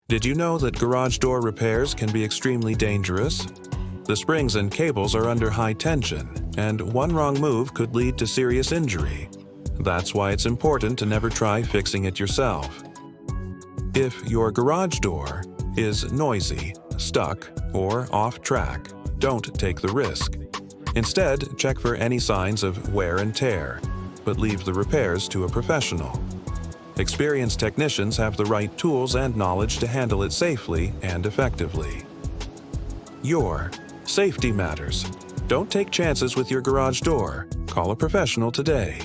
Did you know that garage door repairs can be extremely dangerous? The springs and cables are under high tension, and one wrong move could lead to serious injury. That's why it's important to never try fixing it yourself. If your garage door is noisy, stuck, or off track, don't take the risk. Instead, check for any signs of wear and tear, but leave the repairs to a professional. Experienced technicians have the right tools and knowledge to handle it safely and effectively. Your safety matters. Don't take chances with your garage door. Call a professional today.